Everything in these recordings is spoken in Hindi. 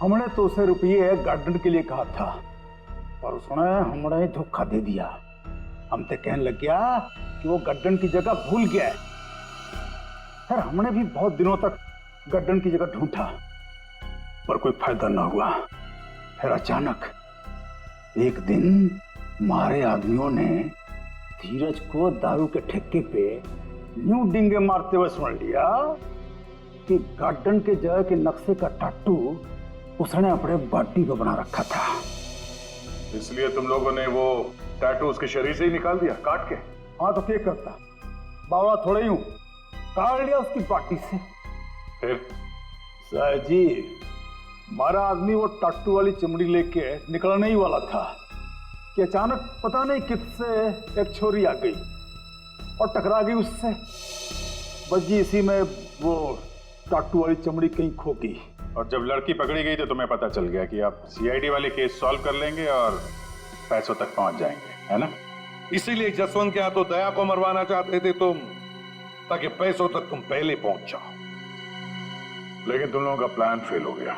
हमने तो उसे रुपये गार्डन के लिए कहा था, पर उसने हमने धोखा दे दिया। हम तो कहने लग गया कि वो गार्डन की जगह भूल गया है। फिर हमने भी बहुत दिनों तक गार्डन की जगह ढूंढा, पर कोई फायदा ना हुआ। फिर अचानक एक दिन हमारे आदमियों ने धीरज को दारू के ठेके पे न्यू डिंगे मारते हुए सुन लिया कि गार्डन के जगह के नक्शे का टाटू उसने अपने बॉडी पे बना रखा था। इसलिए तुम लोगों ने वो टैटू उसके शरीर से ही निकाल दिया, काट के? हाँ तो क्या करता, बावड़ा थोड़ा ही हूं, काट लिया उसकी बॉडी से। फिर साहब जी, हमारा आदमी वो टाटू वाली चमड़ी लेके निकलने ही वाला था कि अचानक पता नहीं किससे एक छोरी आ गई और टकरा गई उससे। बस इसी में वो टाटू वाली चमड़ी कहीं खो गई। और जब लड़की पकड़ी गई तो तुम्हें पता चल गया कि आप सीआईडी वाले केस सॉल्व कर लेंगे और पैसों तक पहुंच जाएंगे, है ना? इसीलिए जसवंत के हाथों दया को मरवाना चाहते थे तुम, ताकि पैसों तक तुम पहले पहुंच जाओ। लेकिन तुम लोगों का प्लान फेल हो गया।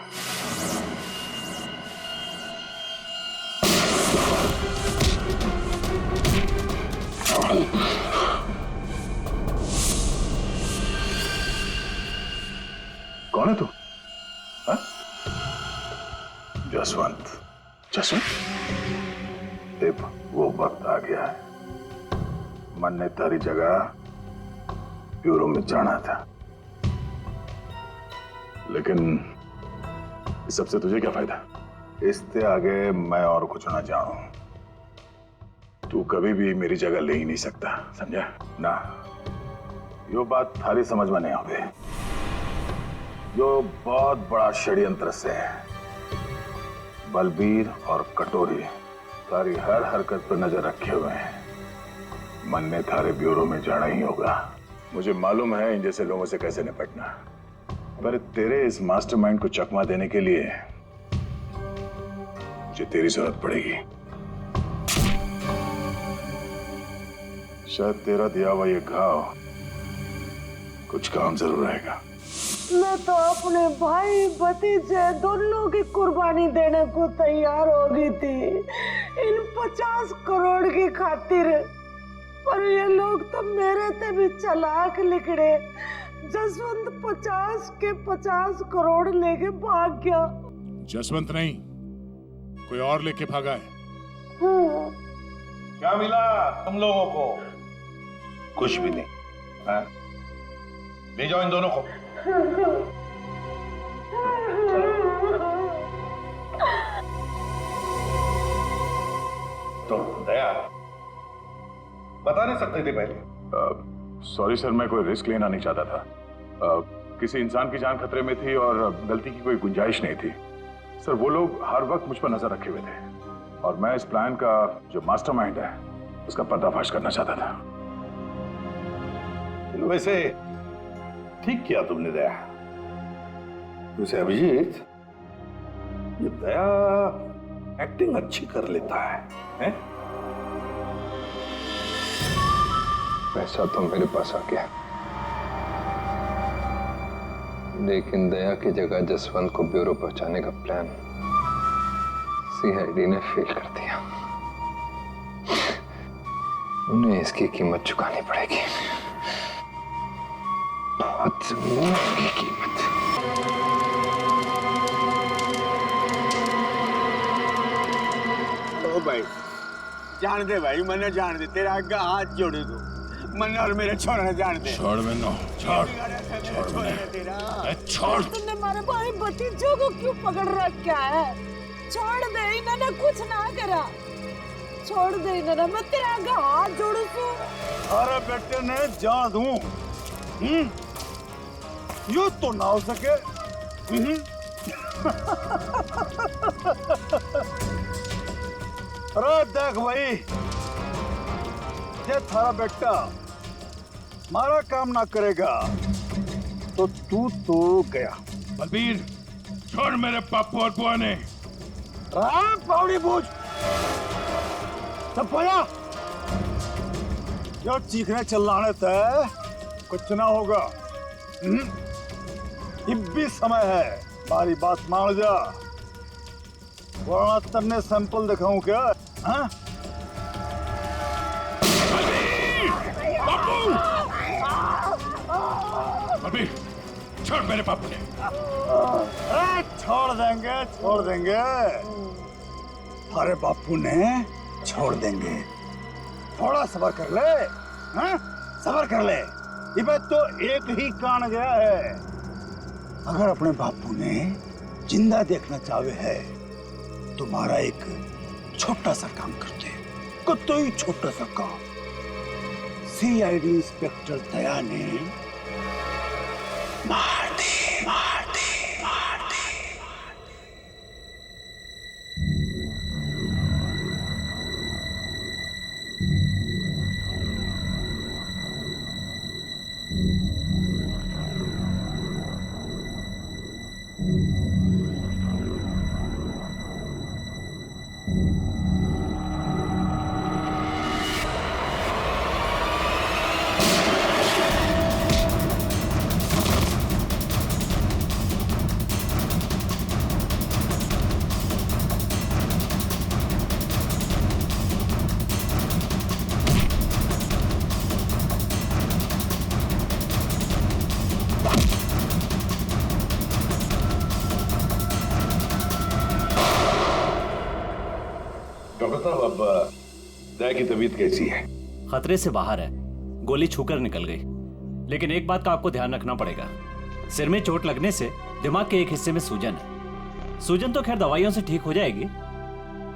कौन है तू? जसवंत। जसवंत, देव, वो वक्त आ गया है। मन ने तारी जगह ब्यूरो में जाना था, लेकिन इस सबसे तुझे क्या फायदा? इससे आगे मैं और कुछ ना जानूं। तू कभी भी मेरी जगह ले ही नहीं सकता, समझा ना? यो बात थारी समझ में नहीं आवे। जो बहुत बड़ा षड्यंत्र से है। बलबीर और कटोरी तारी हर हरकत पर नजर रखे हुए हैं। मन ने थारे ब्यूरो में जाना ही होगा। मुझे मालूम है इन जैसे लोगों से कैसे निपटना, पर तेरे इस मास्टरमाइंड को चकमा देने के लिए मुझे तेरी जरूरत पड़ेगी। शायद तेरा दिया हुआ ये घाव कुछ काम जरूर आएगा। मैं तो अपने भाई भतीजे दोनों की कुर्बानी देने को तैयार हो गई थी इन 50 करोड़ की खातिर, पर ये लोग तो मेरे से भी चालाक निकले। जसवंत 50 के 50 करोड़ लेके भाग गया। जसवंत नहीं, कोई और लेके भागा है। हाँ। क्या मिला तुम लोगों को? कुछ भी नहीं। हाँ? ले जाओ इन दोनों को। तो दया बता नहीं सकते थे पहले? सॉरी सर, मैं कोई रिस्क लेना नहीं चाहता था। किसी इंसान की जान खतरे में थी और गलती की कोई गुंजाइश नहीं थी। सर, वो लोग हर वक्त मुझ पर नजर रखे हुए थे और मैं इस प्लान का जो मास्टरमाइंड है उसका पर्दाफाश करना चाहता था। वैसे ठीक किया तुमने दया। वैसे अभिजीत, ये दया एक्टिंग अच्छी कर लेता है? पैसा तो मेरे पास आ गया, लेकिन दया की जगह जसवंत को ब्यूरो पहुंचाने का प्लान सीआईडी ने फेल कर दिया। उन्हें इसकी कीमत चुकानी पड़ेगी, बहुत जमीन की कीमत। ओ भाई, जान दे भाई, मैंने जान दे, तेरा आगे हाथ जोड़े दो, मन और मेरे छोड़ने जान दे। छोड़ मैंने, छोड़ छोड़। तुमने हमारे भाई भतीजों को क्यों पकड़ रखा है? छोड़ दे, इन्होंने कुछ ना करा। छोड़ दे इन्होंने, मैं तेरे आगे हाथ जोड़ू तू। अरे बेटे ने जान दूं, यूं तो ना हो सके। अरे देख भाई, ये थारा बेटा हमारा काम ना करेगा तो तू तो गया। बलबीर, छोड़ मेरे पापू और बुआ ने। पावड़ी बूझ सब पाया, जो चीखने चिल्लाने थे कुछ ना होगा। अब भी समय है, हमारी बात मान जा। वरना तन्ने सैंपल दिखाऊं क्या? हाँ? अभी छोड़ मेरे बापू ने। छोड़ देंगे। अरे बापू ने छोड़ देंगे। थोड़ा सब्र कर ले। हाँ? सब्र कर ले। ये बात तो एक ही कान गया है। अगर अपने बापू ने जिंदा देखना चाहे है, तुम्हारा एक छोटा सा काम करते हैं, कोई छोटा सा काम। सीआईडी इंस्पेक्टर दया ने मार दे। डॉक्टर साहब, अब दया की तबीयत कैसी है? खतरे से बाहर है, गोली छूकर निकल गई। लेकिन एक बात का आपको ध्यान रखना पड़ेगा, सिर में चोट लगने से दिमाग के एक हिस्से में सूजन है। सूजन तो खैर दवाइयों से ठीक हो जाएगी,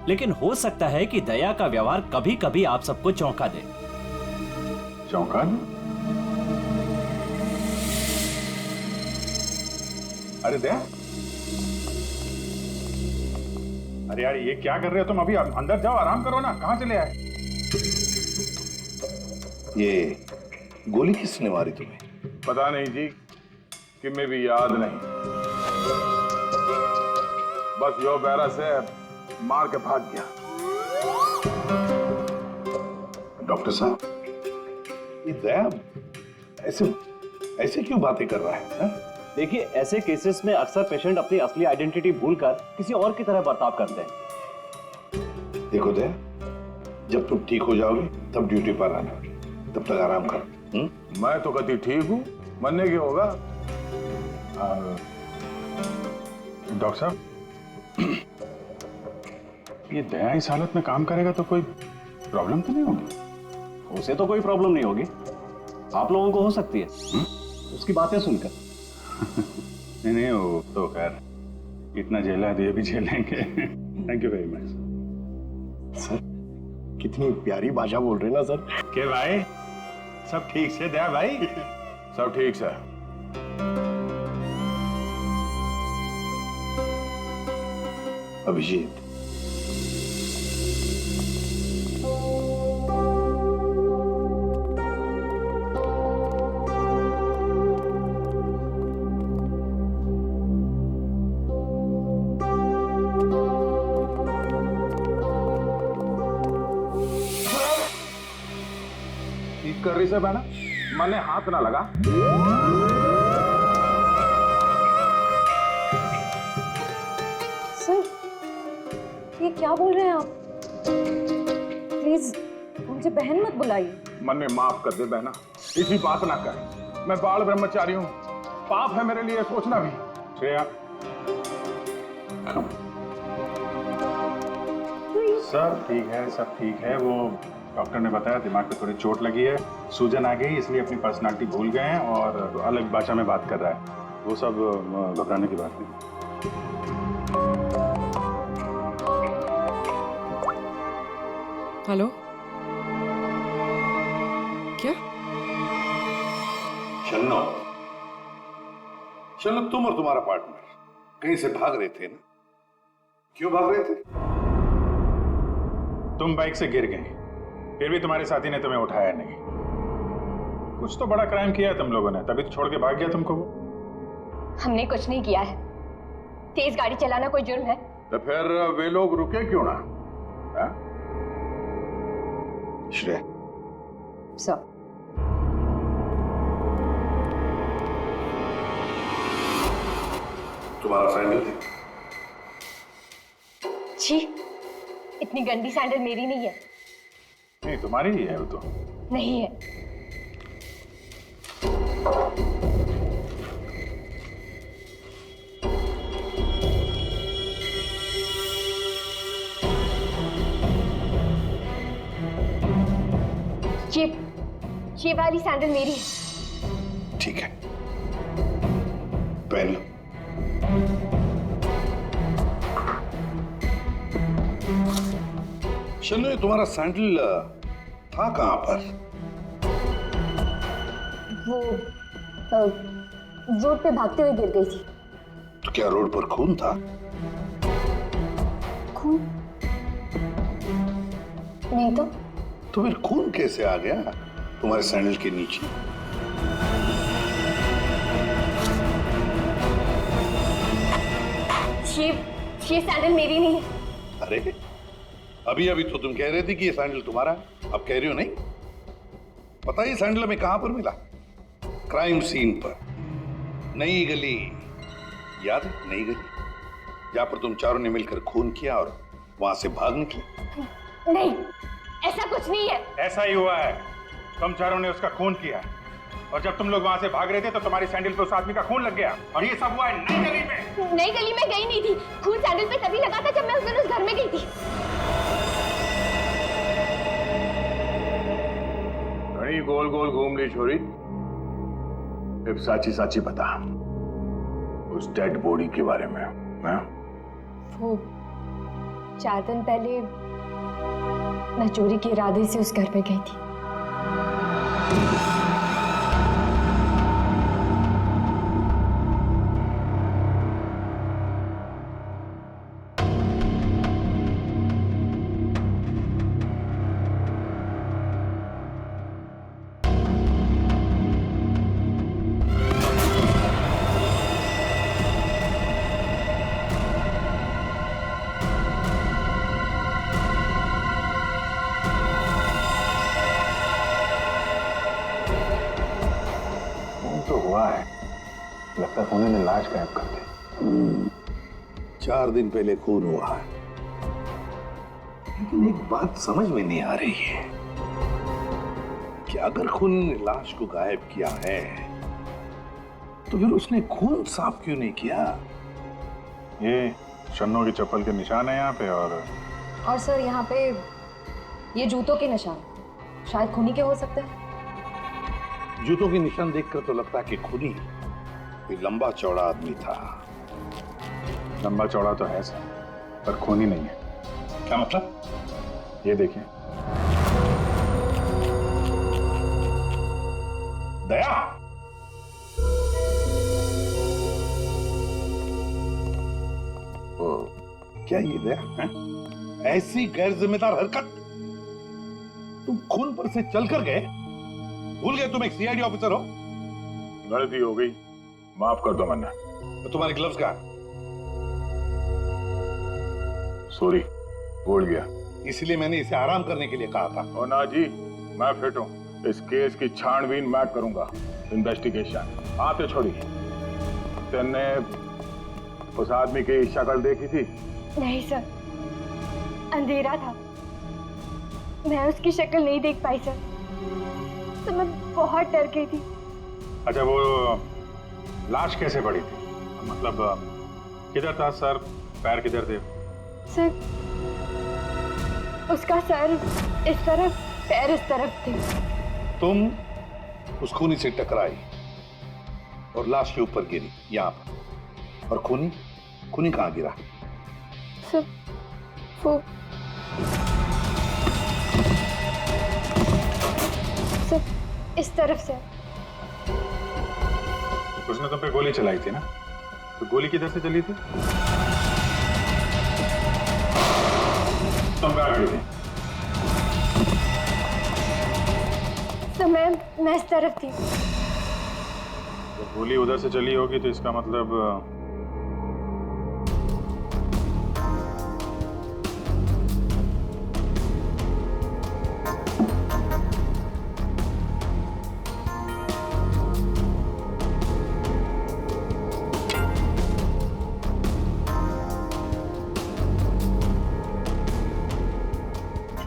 लेकिन हो सकता है कि दया का व्यवहार कभी कभी आप सबको चौंका दे। चौंका? अरे दया, अरे यार ये क्या कर रहे हो तुम? अभी अंदर जाओ, आराम करो ना। कहाँ चले आए? ये गोली किसने मारी तुम्हें? पता नहीं जी, कि मैं भी याद नहीं। बस यो बैरा से मार के भाग गया। डॉक्टर साहब, ये दया ऐसे क्यों बातें कर रहा है? देखिए, ऐसे केसेस में अक्सर पेशेंट अपनी असली आइडेंटिटी भूलकर किसी और की तरह बर्ताव करते हैं। देखो दया, जब तुम ठीक हो जाओगे तब ड्यूटी पर आना, तब तक आराम करो। मैं तो कभी ठीक हूँ, मरने की होगा। डॉक्टर साहब, ये दया इस हालत में काम करेगा तो कोई प्रॉब्लम तो नहीं होगी? उसे तो कोई प्रॉब्लम नहीं होगी, आप लोगों को हो सकती है। उसकी बातें सुनकर। नहीं, वो तो खैर इतना झेला है तो ये भी झेलेंगे। Thank you very much sir. कितनी प्यारी भाषा बोल रहे ना सर। के भाई, सब ठीक से दया भाई? सब ठीक से। अभिजीत, ठीक कर रही से बहना, मने हाथ ना लगा। सर, ये क्या बोल रहे हैं आप? प्लीज मुझे बहन मत बुलाइए। मने माफ कर दे बहना, इसी बात ना कर। मैं बाल ब्रह्मचारी हूँ, पाप है मेरे लिए सोचना भी। श्रेया, सब ठीक है, सब ठीक है। वो डॉक्टर ने बताया दिमाग पे थोड़ी चोट लगी है, सूजन आ गई, इसलिए अपनी पर्सनालिटी भूल गए हैं और अलग भाषा में बात कर रहा है। वो सब घबराने की बात नहीं। हेलो, क्या? शन्नो, तुम और तुम्हारा पार्टनर कहीं से भाग रहे थे ना? क्यों भाग रहे थे? तुम बाइक से गिर गए, फिर भी तुम्हारे साथी ने तुम्हें उठाया नहीं। कुछ तो बड़ा क्राइम किया है तुम लोगों ने, तभी तो छोड़ के भाग गया तुमको वो। हमने कुछ नहीं किया है। तेज गाड़ी चलाना कोई जुर्म है? तो फिर वे लोग रुके क्यों ना? श्रेया, सर, तुम्हारा सैंडल है? छी, इतनी गंदी सैंडल मेरी नहीं है। नहीं तुम्हारी ही है वो तो। नहीं है। ये वाली सैंडल मेरी है। ठीक है, पहन लो। चलो, ये तुम्हारा सैंडल था कहां पर? वो रोड पे भागते हुए गिर गई थी। तो क्या रोड पर खून था? खून? नहीं तो फिर खून कैसे आ गया तुम्हारे सैंडल के नीचे? ये सैंडल मेरी नहीं है। अरे अभी अभी तो तुम कह रहे थे कि ये सैंडल तुम्हारा है, अब कह रही हो नहीं। पता है ये सैंडल हमें कहां पर मिला? क्राइम सीन पर, नई गली। याद है नई गली, जहां पर तुम चारों ने मिलकर खून किया और वहां से भाग निकले? नहीं, ऐसा कुछ नहीं है। ऐसा ही हुआ है, तुम चारों ने उसका खून किया और जब तुम लोग वहां से भाग रहे थे तो तुम्हारी सैंडल पे उस आदमी का खून लग गया और ये सब हुआ है नई गली में। नई गली में गई नहीं थी, खून सैंडल पे तभी लगा था जब मैं उस दिन उस घर में गई थी। घड़ी गोल गोल घूम ली छोरी। अब साची साची बता उस डेड बॉडी के बारे में। हाँ? वो 4 दिन पहले मैं चोरी के इरादे से उस घर में गई थी। तो हुआ है, लगता है उन्होंने लाश गायब कर दी। 4 दिन पहले खून हुआ है, लेकिन एक बात समझ में नहीं आ रही है कि अगर खून ने लाश को गायब किया है तो फिर उसने खून साफ क्यों नहीं किया? ये शन्नों की चप्पल के निशान है यहाँ पे और सर यहाँ पे ये जूतों के निशान शायद खूनी के हो सकते हैं। जूतों के निशान देखकर तो लगता है कि खूनी कोई लंबा चौड़ा आदमी था। लंबा चौड़ा तो है सर, पर खूनी नहीं है। क्या मतलब? ये देखिए। दया, क्या ये दया है? ऐसी गैर जिम्मेदार हरकत? तुम खून पर से चलकर गए? भूल गए तुम एक सीआईडी ऑफिसर हो? गलती हो गई, माफ कर दो मन्ना। तो तुम्हारे ग्लव्स कहाँ? सॉरी, भूल गया। इसलिए मैंने इसे आराम करने के लिए कहा था। और ना जी, मैं फिट हूँ। इस केस की छानबीन मैं करूंगा, इन्वेस्टिगेशन। आते छोड़िए। तेने उस आदमी की शक्ल देखी थी? नहीं सर, अंधेरा था, मैं उसकी शक्ल नहीं देख पाई सर, तो मैं बहुत डर गई थी। अच्छा, वो लाश कैसे पड़ी थी? मतलब किधर था सर, पैर किधर थे? सर उसका सर इस तरफ, पैर इस तरफ थे। तुम उस खूनी से टकराई और लाश के ऊपर गिरी यहाँ पर, और खूनी खूनी कहाँ गिरा? सर वो सर इस तरफ से। उसने तुम पे गोली चलाई थी ना, तो गोली किधर से चली थी? तुम कहाँ खड़ी थी? तो मैं इस तरफ थी। जब गोली उधर से चली होगी तो इसका मतलब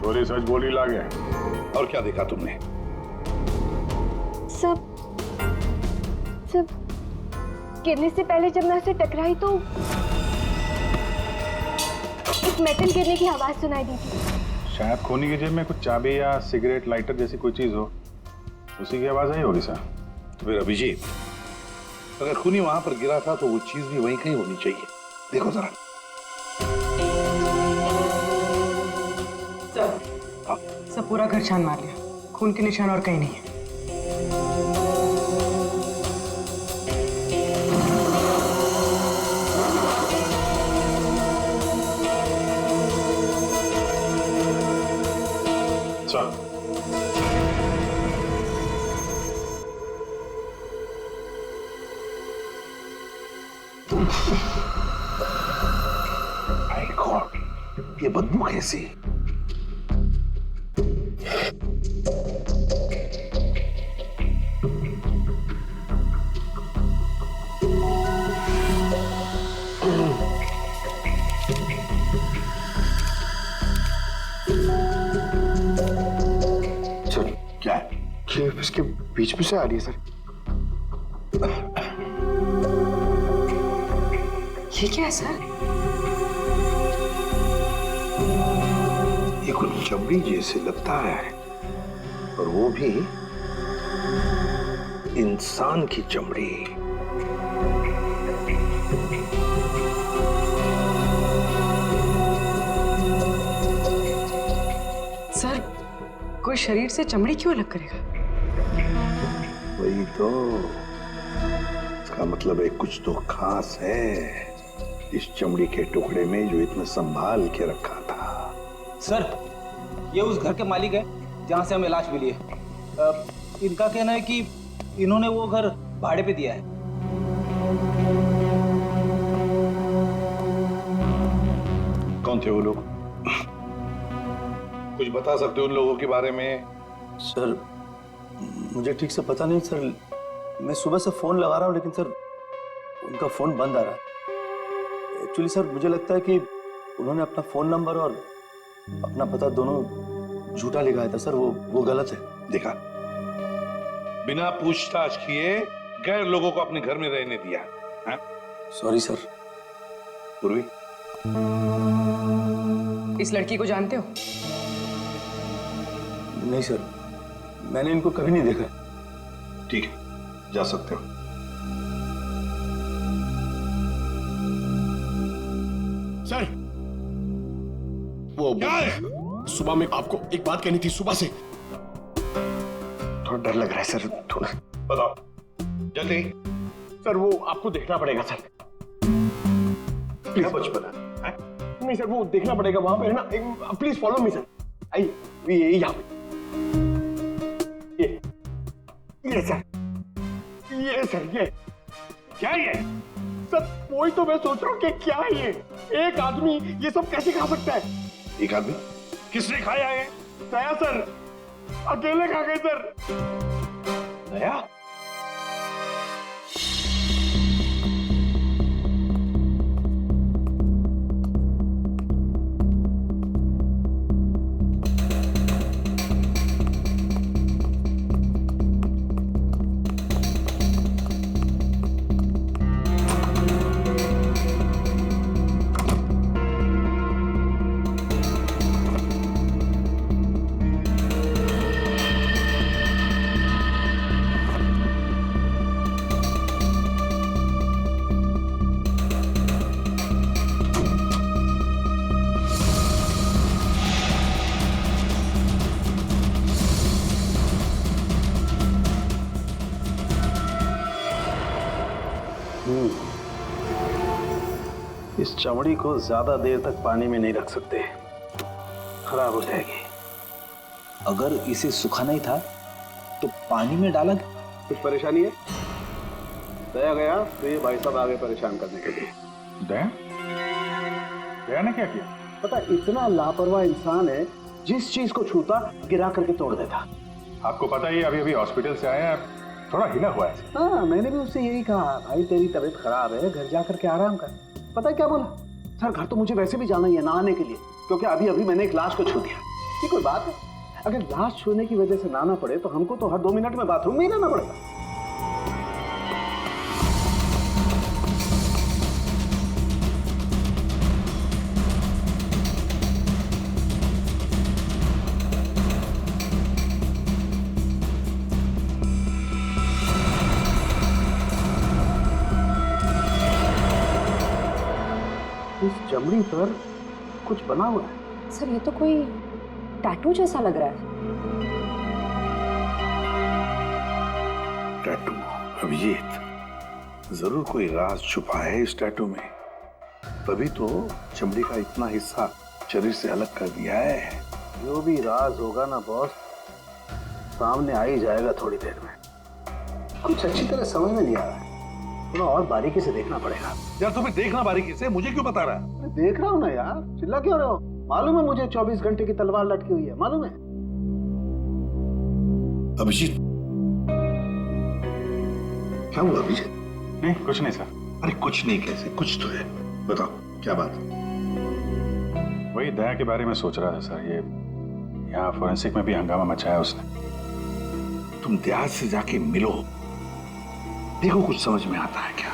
छोरी सच बोली लागे। और क्या देखा तुमने? सब गिरने से पहले जब मैं उसे टकराई तो एक मेटल गिरने की आवाज सुनाई दी थी। शायद खोनी की जेब में कुछ चाबी या सिगरेट लाइटर जैसी कोई चीज हो, उसी की आवाज आई होगी सर। तो फिर अभिजीत, अगर खूनी वहां पर गिरा था तो वो चीज भी वहीं कहीं होनी चाहिए। देखो जरा। सब पूरा घर छान मार लिया, खून के निशान और कहीं नहीं है। माय गॉड, ये बदबू कैसी? सर क्या है? ये इसके बीच में से आ रही है सर। ये क्या है सर? ये कुछ चमड़ी जैसे लगता है, और वो भी इंसान की चमड़ी। सर कोई शरीर से चमड़ी क्यों अलग करेगा? वही तो, इसका मतलब है कुछ तो खास है इस चमड़ी के टुकड़े में जो इतना संभाल के रखा था। सर, ये उस घर के मालिक है जहां से हमें लाश मिली है। इनका कहना है कि इन्होंने वो घर भाड़े पे दिया है। कौन थे वो लोग? कुछ बता सकते हो उन लोगों के बारे में? सर मुझे ठीक से पता नहीं सर, मैं सुबह से फोन लगा रहा हूँ लेकिन सर उनका फोन बंद आ रहा है। एक्चुअली सर मुझे लगता है कि उन्होंने अपना फोन नंबर और अपना पता दोनों झूठा लिखा था सर, वो गलत है। देखा, बिना पूछताछ किए गैर लोगों को अपने घर में रहने दिया। Sorry sir. पूर्वी, इस लड़की को जानते हो? नहीं सर, मैंने इनको कभी नहीं देखा। ठीक है, जा सकते हो। सर वो क्या है? सुबह में आपको एक बात कहनी थी, सुबह से। थोड़ा डर लग रहा है सर, थोड़ा। बताओ जल्दी। सर वो आपको देखना पड़ेगा सर। क्या बचपन है? नहीं सर, वो देखना पड़ेगा वहां पे है ना। Please follow me sir. आइए यहाँ पे। ये सर, ये क्या ये? सर वही तो मैं सोच रहा हूँ कि क्या है ये। एक आदमी ये सब कैसे खा सकता है? एक आदमी? किसने खाया है? दया सर, अकेले खा गए सर। दया? इस चमड़ी को ज्यादा देर तक पानी में नहीं रख सकते, खराब हो जाएगी। अगर इसे सुखाना ही था तो पानी में डाला। कुछ परेशानी है? दया गया तो ये भाई साहब आगे परेशान करने के लिए। दया? दया ने क्या किया? पता, इतना लापरवाह इंसान है, जिस चीज को छूता गिरा करके तोड़ देता। आपको पता ही अभी अभी हॉस्पिटल से आया, थोड़ा हिला हुआ है। हाँ, मैंने भी उससे यही कहा, भाई तेरी तबीयत खराब है, घर जा करके आराम कर। पता है क्या बोला? सर घर तो मुझे वैसे भी जाना ही है नहाने के लिए, क्योंकि अभी अभी मैंने एक लाश को छू दिया। ये कोई बात है? अगर लाश छूने की वजह से नहाना पड़े तो हमको तो हर 2 मिनट में बाथरूम में ही रहना पड़ेगा। इस चमड़ी पर कुछ बना हुआ है। सर ये तो कोई टैटू जैसा लग रहा है। टैटू? अभिजीत, जरूर कोई राज छुपा है इस टैटू में, तभी तो चमड़ी का इतना हिस्सा शरीर से अलग कर दिया है। जो भी राज होगा ना बॉस, सामने आ ही जाएगा थोड़ी देर में। कुछ अच्छी तरह समझ में नहीं आ रहा है, थोड़ा और बारीकी से देखना पड़ेगा। यार तुम्हें देखना बारीकी से, मुझे क्यों बता रहा है? देख रहा हूँ ना यार, चिल्ला क्यों रहे हो? मालूम है मुझे 24 घंटे की तलवार लटकी हुई है, मालूम है। अभिजीत, क्या हुआ अभिजीत? नहीं कुछ नहीं सर। अरे कुछ नहीं कैसे? कुछ तो है, बताओ क्या बात? वही दया के बारे में सोच रहा था सर। ये यहाँ फोरेंसिक में भी हंगामा मचाया उसने। तुम दया से जाके मिलो, देखो कुछ समझ में आता है क्या।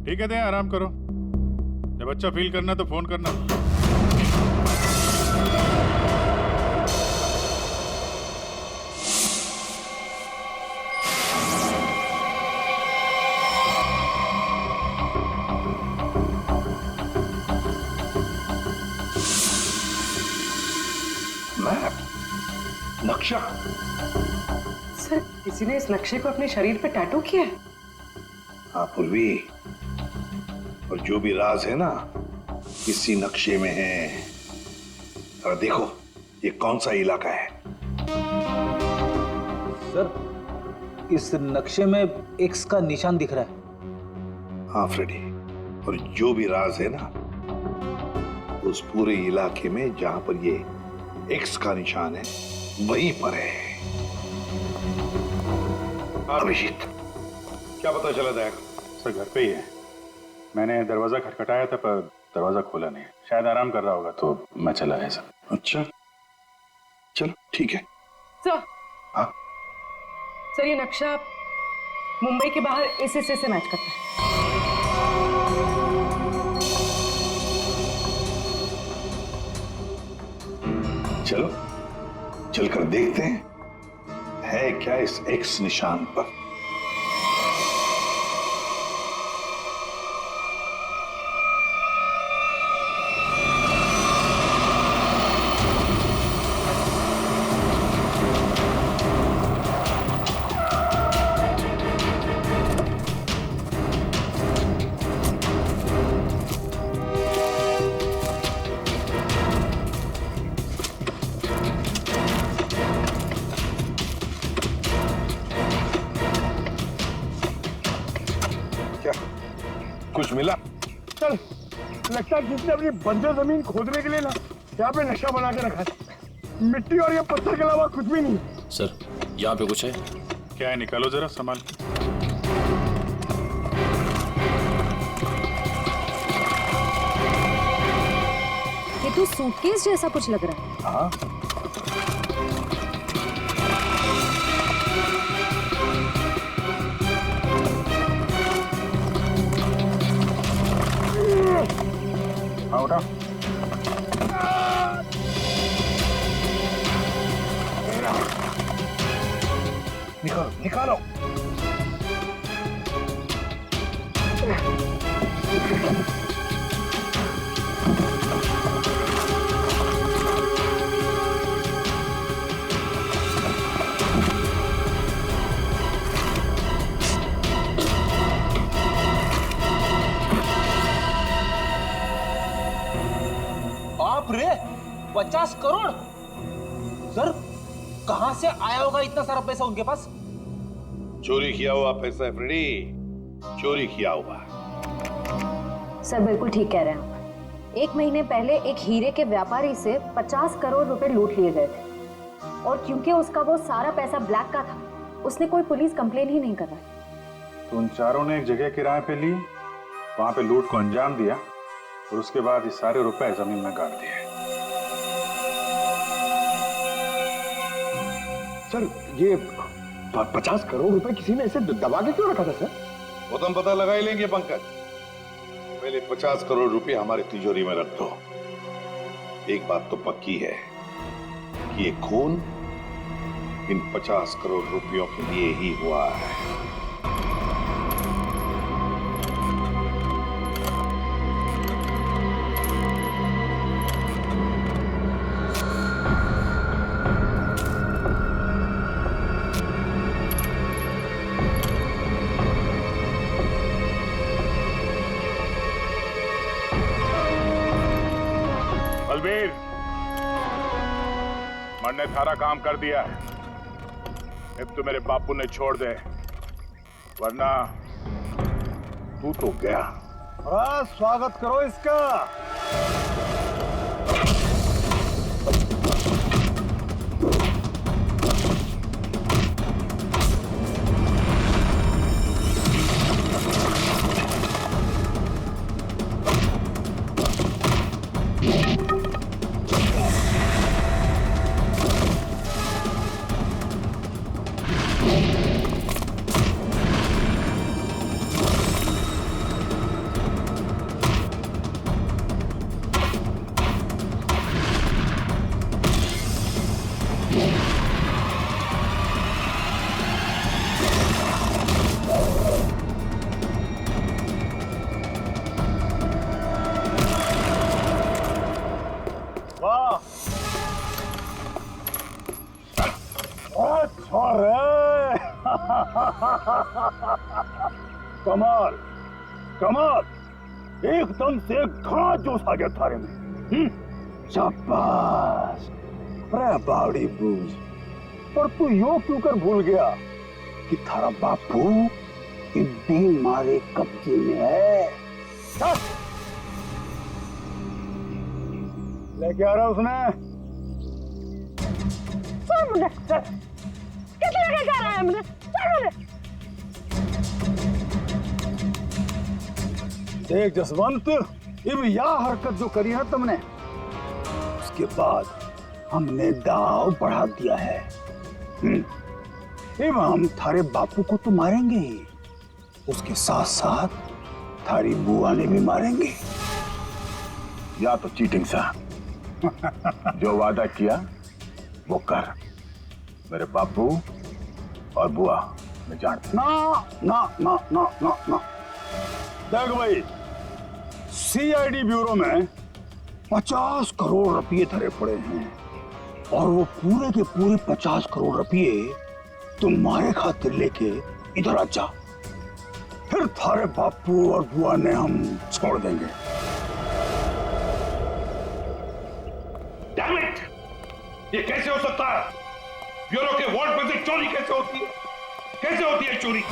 ठीक है दया, आराम करो। जब अच्छा फील करना तो फोन करना। मैप, नक्शा। सर किसी ने इस नक्शे को अपने शरीर पे टैटू किया है। हाँ पूर्वी, और जो भी राज है ना इसी नक्शे में है। जरा देखो ये कौन सा इलाका है। सर इस नक्शे में एक्स का निशान दिख रहा है। हाँ फ्रेडी, और जो भी राज है ना उस पूरे इलाके में जहां पर ये एक्स का निशान है वहीं पर है। अभिजीत, क्या पता चला दया? सर घर पे ही है। मैंने दरवाजा खटखटाया था पर दरवाजा खोला नहीं। शायद आराम कर रहा होगा तो मैं चला आया सर। अच्छा चलो ठीक है। सर, हाँ सर ये नक्शा मुंबई के बाहर इस हिस्से से मैच करता है। चलो चलकर देखते हैं है क्या इस एक्स निशान पर। कुछ मिला? सर लगता है किसने अपनी बंजर जमीन खोदने के लिए ना यहाँ पे नक्शा बना के रखा है। मिट्टी और ये पत्थर के अलावा कुछ भी नहीं। सर यहाँ पे कुछ है। क्या है? निकालो जरा सामान। ये तो सूटकेस जैसा कुछ लग रहा है। हाँ हाँ उठा। निकालो निकालो। बाप रे 50 करोड़। सर कहां से आया होगा इतना सारा पैसा उनके पास? चोरी किया हुआ पैसा है फ्रेडी, चोरी किया हुआ। सर बिल्कुल ठीक कह रहे हैं आप। 1 महीने पहले एक हीरे के व्यापारी से 50 करोड़ रुपए लूट लिए गए थे और क्योंकि उसका वो सारा पैसा ब्लैक का था, उसने कोई पुलिस कंप्लेन ही नहीं करवाई। तो उन चारों ने एक जगह किराए पे ली, वहां पे लूट को अंजाम दिया और उसके बाद ये सारे रुपए जमीन में गाड़ दिए। सर ये 50 करोड़ रुपए किसी ने ऐसे दबा के क्यों रखा था सर? वो तो हम पता लगा ही लेंगे पंकज। पहले 50 करोड़ रुपए हमारी तिजोरी में रख दो। एक बात तो पक्की है कि ये खून इन 50 करोड़ रुपयों के लिए ही हुआ है। बलबीर, मन ने सारा काम कर दिया है। अब तो मेरे बापू ने छोड़ दे, वरना तू तो गया। अरे स्वागत करो इसका। कमाल कमाल, एकदम से घना जोश आ गया थारे में। शाबाश। अरे बावड़ी बूझ, पर तू यो क्यों कर भूल गया कि थारा बापू इतनी मारे कब्जे में है। लेके आ रहा उसने। कितने लेके जा रहा है हमने? देख जसवंत, अब यह हरकत जो करी है तुमने, उसके बाद हमने दाव बढ़ा दिया है। अब हम थारे बापू को तो मारेंगे ही, उसके साथ साथ थारी बुआ ने भी मारेंगे। या तो चीटिंग सा जो वादा किया वो कर। मेरे बापू और बुआ मैं जानता। ना ना ना ना ना ना, देख भाई, सीआईडी ब्यूरो में 50 करोड़ रुपये धरे पड़े हैं और वो पूरे के पूरे 50 करोड़ रुपये तुम्हारे खातिर लेके इधर आ जा, फिर थारे बापू और बुआ ने हम छोड़ देंगे। Damn it! ये कैसे हो सकता है? ब्यूरो के वार्ड में से चोरी कैसे होती है? कैसे होती है चोरी?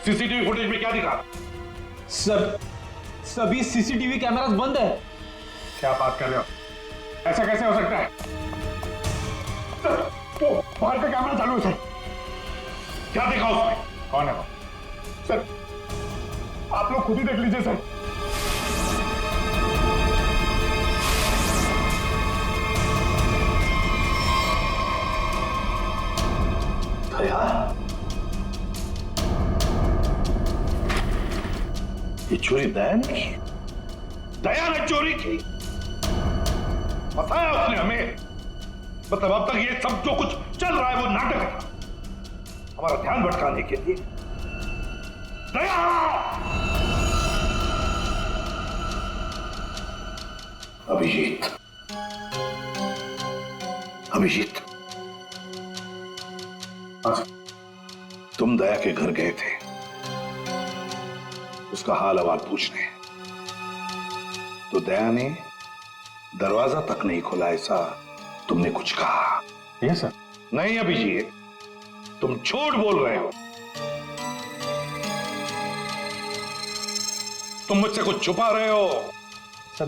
सीसीटीवी फुटेज में क्या दिखा? सर, सभी सीसीटीवी कैमरास बंद है। क्या बात कर रहे हो? ऐसा कैसे हो सकता है? सर, तो बाहर का कैमरा चालू है सर। क्या देखा उसमें? कौन है वो? सर, आप लोग खुद ही देख लीजिए सर। दया, ये चोरी दया ने की? दया ने चोरी की? बताया उसने हमें। मतलब अब तक ये सब जो कुछ चल रहा है वो नाटक था, हमारा ध्यान भटकाने के लिए। दया! अभिजीत, अभिजीत, तुम दया के घर गए थे उसका हाल अहवाल पूछने, तो दया ने दरवाजा तक नहीं खोला ऐसा तुमने कुछ कहा? Yes sir. नहीं अभिजीत, तुम झूठ बोल रहे हो। तुम मुझसे कुछ छुपा रहे हो। सर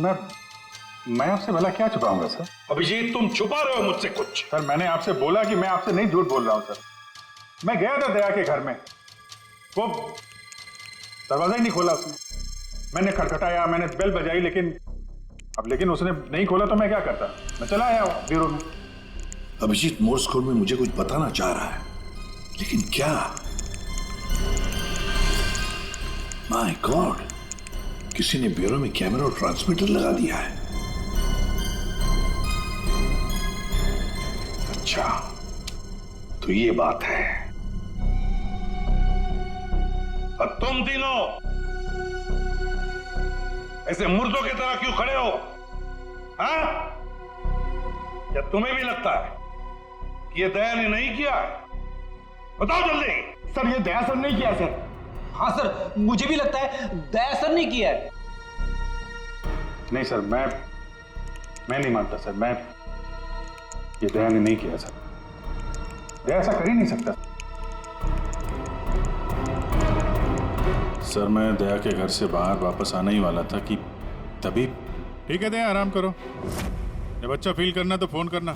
मैं आपसे भला क्या छुपाऊंगा सर? अभिजीत, तुम छुपा रहे हो मुझसे कुछ। सर मैंने आपसे बोला कि मैं आपसे नहीं झूठ बोल रहा हूं सर। मैं गया था दया के घर में, वो दरवाजा ही नहीं खोला उसने। मैंने खटखटाया, मैंने बेल बजाई, लेकिन उसने नहीं खोला तो मैं क्या करता? मैं चला आया ब्यूरो में। अभिजीत मोर्स कोड में मुझे कुछ बताना चाह रहा है, लेकिन क्या? माय गॉड, किसी ने ब्यूरो में कैमरा और ट्रांसमीटर लगा दिया है। अच्छा, तो ये बात है। अब तुम तीनों ऐसे मुर्दों की तरह क्यों खड़े हो? हाँ? क्या तुम्हें भी लगता है कि ये दया ने नहीं किया है? बताओ जल्दी। सर ये दया सर नहीं किया सर। हाँ सर, मुझे भी लगता है दया सर ने किया है। नहीं सर, मैं नहीं मानता सर। ये दया ने नहीं किया सर। दया ऐसा कर ही नहीं सकता। सर मैं दया के घर से बाहर वापस आने ही वाला था कि तभी। ठीक है दया, आराम करो। जब अच्छा फील करना तो फोन करना।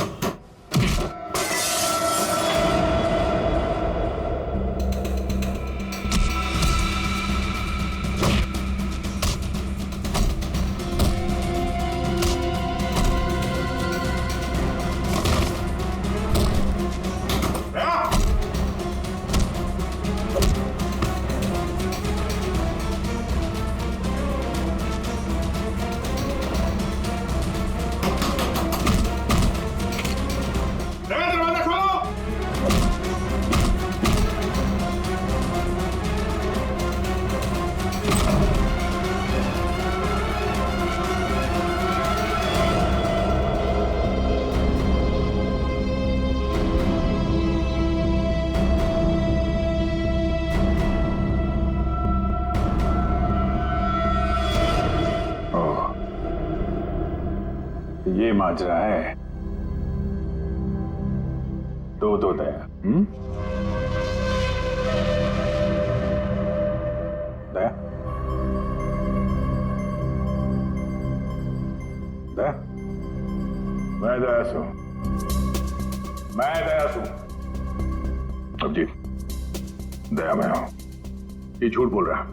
ये माजरा है। दो दया। दया, दया, मैं दया सू। अब जी, दया मैं हूं। ये झूठ बोल रहा है।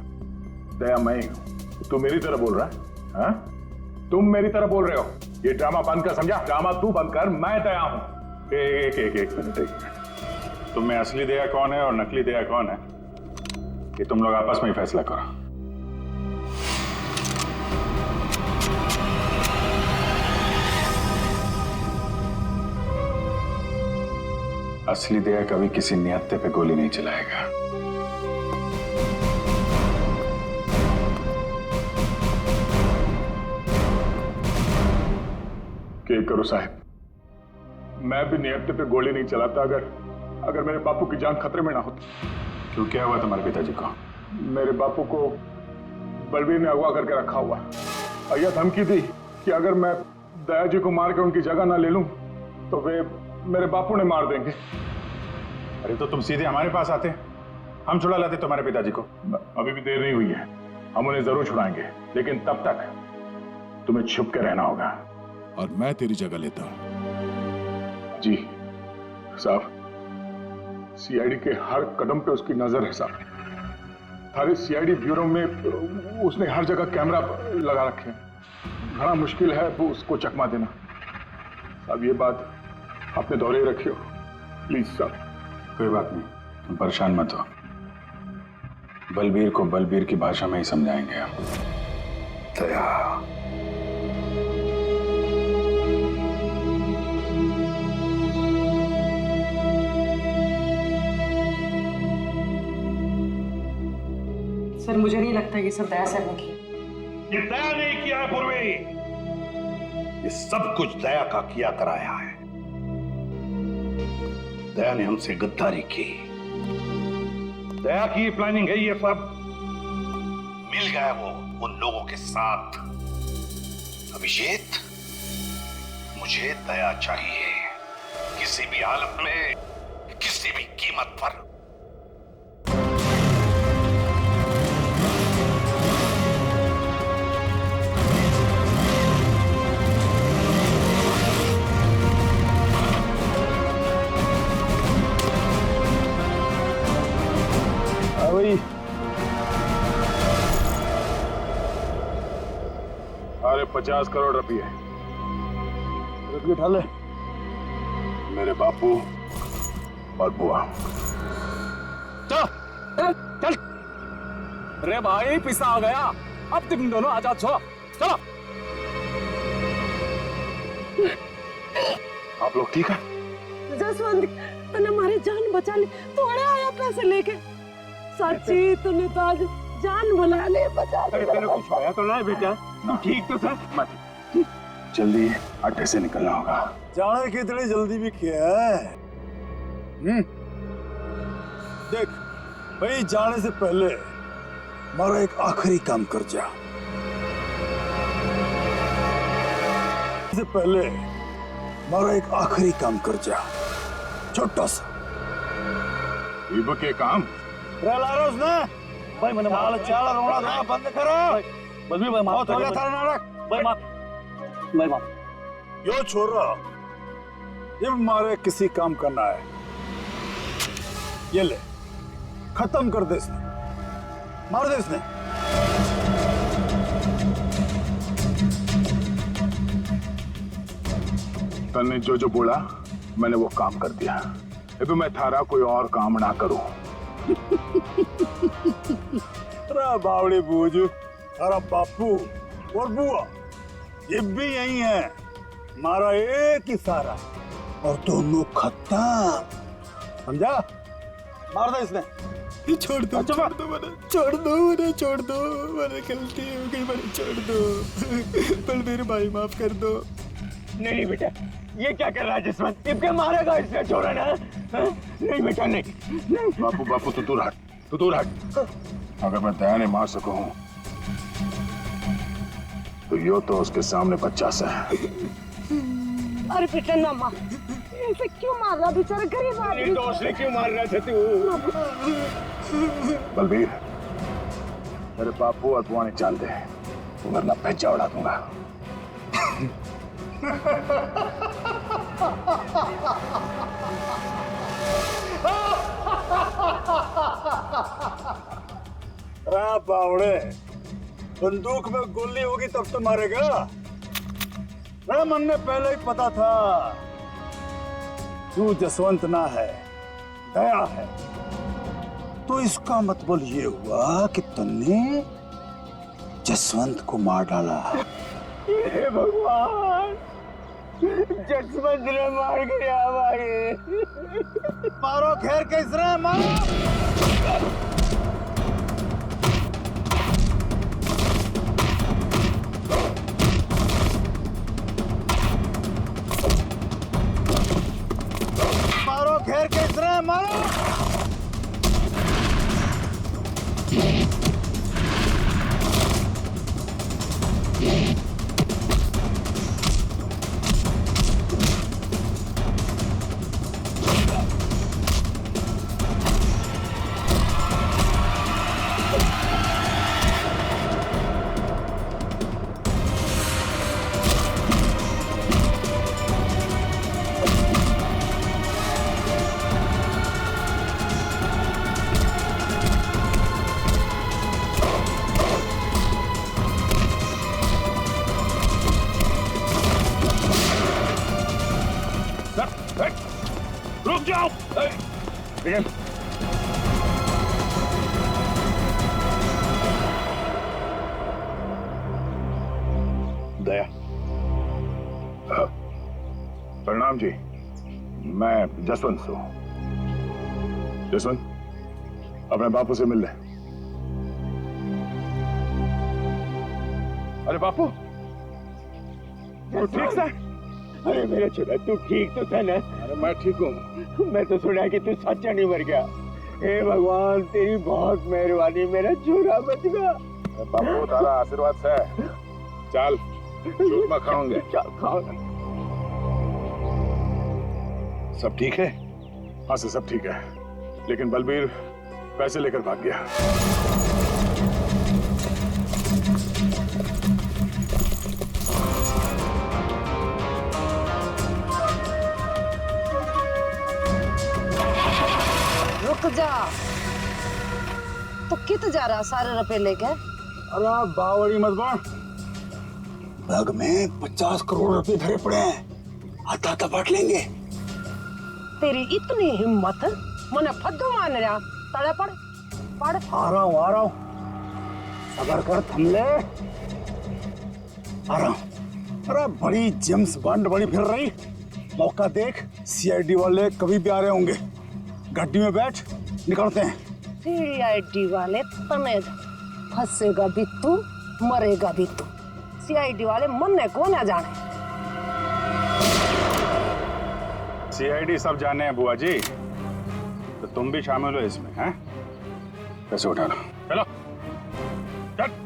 दया मैं ही हूं। तू मेरी तरह बोल रहा है? हाँ? तुम मेरी तरह बोल रहे हो। ये ड्रामा बंद कर, समझा? ड्रामा तू बंद कर, मैं दया हूं। एक मिनट। तुम में असली दया कौन है और नकली दया कौन है, ये तुम लोग आपस में ही फैसला करो। असली दया कभी किसी निहत्थे पे गोली नहीं चलाएगा। क्या करो साहब, मैं भी नियत पे गोली नहीं चलाता अगर मेरे बापू की जान खतरे में ना होती। क्यों, क्या हुआ तुम्हारे पिताजी को? मेरे बापू को बलबीर ने अगवा करके रखा हुआ। यह धमकी दी कि अगर मैं दया जी को मार के उनकी जगह ना ले लूं तो वे मेरे बापू ने मार देंगे। अरे तो तुम सीधे हमारे पास आते, हम छुड़ा लाते तुम्हारे पिताजी को। अभी भी देर नहीं हुई है, हम उन्हें जरूर छुड़ाएंगे, लेकिन तब तक तुम्हें छुप के रहना होगा। और मैं तेरी जगह लेता हूं। जी साहब, सीआईडी के हर कदम पे उसकी नजर है साहब। सारे सीआईडी ब्यूरो में उसने हर जगह कैमरा लगा रखे हैं। बड़ा मुश्किल है वो उसको चकमा देना। साहब ये बात अपने दौरे रखियो प्लीज साहब। कोई बात नहीं, तुम परेशान मत हो। बलबीर को बलबीर की भाषा में ही समझाएंगे हम। दया, सर मुझे नहीं लगता ये सब दया सर ने किया। ये दया नहीं किया है पूर्वी, ये सब कुछ दया का किया कराया है। दया ने हमसे गद्दारी की, दया की प्लानिंग है ये सब। मिल गया वो उन लोगों के साथ। अभिजीत, मुझे दया चाहिए, किसी भी हालत में, किसी भी कीमत पर। अरे 50 करोड़ रुपये उठा ले। मेरे बापू और बुआ। चल अरे भाई पिसा आ गया, अब तुम दोनों आजाद हो, चलो। आप लोग ठीक है? जसवंत तूने हमारी जान बचा ली, तू अड़े आया पैसे लेके। सच्ची तूने तो आज जान बना ले, बचा ले। तेरे कुछ होया तो नहीं बेटा? ठीक तो था? मत जल्दी अड्डे से निकलना होगा। जाने की इतनी जल्दी भी क्या है? देख भाई, जाने से पहले हमारा एक आखिरी काम कर जा। से पहले हमारा एक आखिरी काम कर जा, छोटा सा। इब के काम लारोस ने भाई मैंने चाल रोना था, बंद करो। बस भी भाई बहुत हो गया थारा नाटक। भाई माफ। यो छोरा, ये हमारे किसी काम करना है, ये ले खत्म कर दे इसने, मार दे इसने। तन्ने जो बोला मैंने वो काम कर दिया। अब मैं थारा कोई और काम ना करूं। अरे बावड़ी बूझ, अरे बापू और बुआ ये भी यही है, हमारा एक ही सारा, और दोनों खत्म, समझा? मार दे इसने। छोड़ दो, छोड़ दो मैंने, छोड़ दो मैंने, छोड़ दो मैंने, गलती हो गई मैंने, छोड़ दो बलबीर भाई, माफ कर दो। नहीं बेटा, ये क्या कर रहा है जसवंत? इनके मारेगा इसने, छोड़ा ना? नहीं बेटा नहीं। बापू तू दूर हट, तू दूर हट। अगर मैं दया नहीं मार सकूं तो यो तो उसके सामने बच्चा सा है। अरे बेटा ना मार, ऐसे क्यों मार रहा बेचारा गरीब आदमी? तो उसने क्यों मार रहा था तू? बलबीर, मेरे बापू और बुआ ने चाल दे, वरना भेजा उड़ा दूंगा। बावड़े, बंदूक में गोली होगी तब तो मारेगा। मन ने पहले ही पता था तू जसवंत ना है, दया है। तो इसका मतलब ये हुआ कि तुमने जसवंत को मार डाला। हे भगवान, जसवंत ने मार गया भाई। मारो घेर के इसने, मारो। मारो घेर के इसने, मारो। रुक जाओ। दया, प्रणाम जी, मैं जसवंत हूँ। जसवंत, अपने बापू से मिल ले। अरे बापू, तू ठीक सा? अरे मेरा छोरा, तू ठीक तो था ना? अरे मैं ठीक हूँ। मैं तो सुना कि तू सच्चा नहीं मर गया। हे भगवान, तेरी बहुत मेहरबानी, मेरा छोरा बच गया। बापू तारा आशीर्वाद से चल, चूरमा खाऊंगे। चल खाओ। सब ठीक है? हाँ सर, सब ठीक है, लेकिन बलबीर पैसे लेकर भाग गया। रुक जा, तो कित जा रहा सारे रुपए लेके? अरे बावड़ी मत बन, बैग में 50 करोड़ रुपए भरे पड़े हैं, आता आता बांट लेंगे। तेरी इतनी हिम्मत, मने फद्दू मान रहा, तड़े पड़ पड़। आ रहा हूँ, सबर कर, थम ले, आ रहा हूँ। अरे बड़ी जेम्स बॉन्ड बड़ी फिर रही, मौका देख, सीआईडी वाले कभी भी आ रहे होंगे। गाड़ी में बैठ, निकलते हैं। सीआईडी वाले तने फंसेगा भी तू, मरेगा भी तू। सीआईडी वाले मरने को ना जाने। सीआईडी सब जाने हैं बुआ जी, तो तुम भी शामिल हो इसमें, हैं? पैसे उठा लो, चलो चल।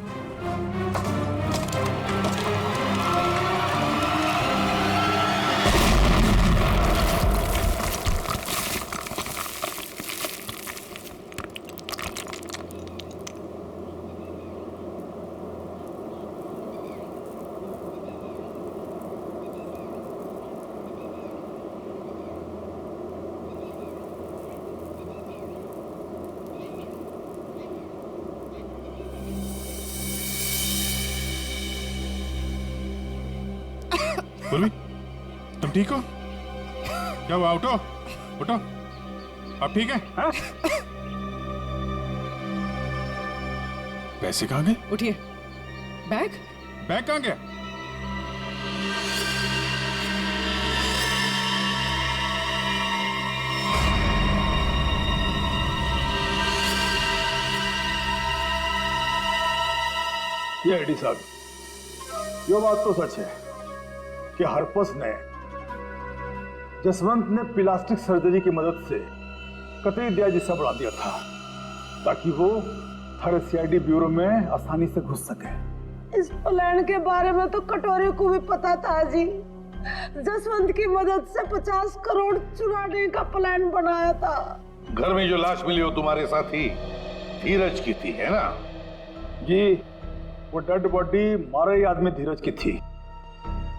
बोलवी, तुम ठीक हो? क्या हुआ? उठो उठो, अब ठीक है? हाँ? पैसे कहाँ गए? उठिए। बैग बैग कहाँ गया? ये एडी साहब, ये बात तो सच है कि हरपस ने जसवंत ने प्लास्टिक सर्जरी की मदद से कतई दया जिस्सा बढ़ा दिया था ताकि वो हर सीआईडी ब्यूरो में आसानी से घुस सके। इस प्लान के बारे में तो कटोरे को भी पता था जी। जसवंत की मदद से 50 करोड़ चुराने का प्लान बनाया था। घर में जो लाश मिली वो तुम्हारे साथी धीरज की थी, है ना? जी, वो डेड बॉडी मारे आदमी धीरज की थी।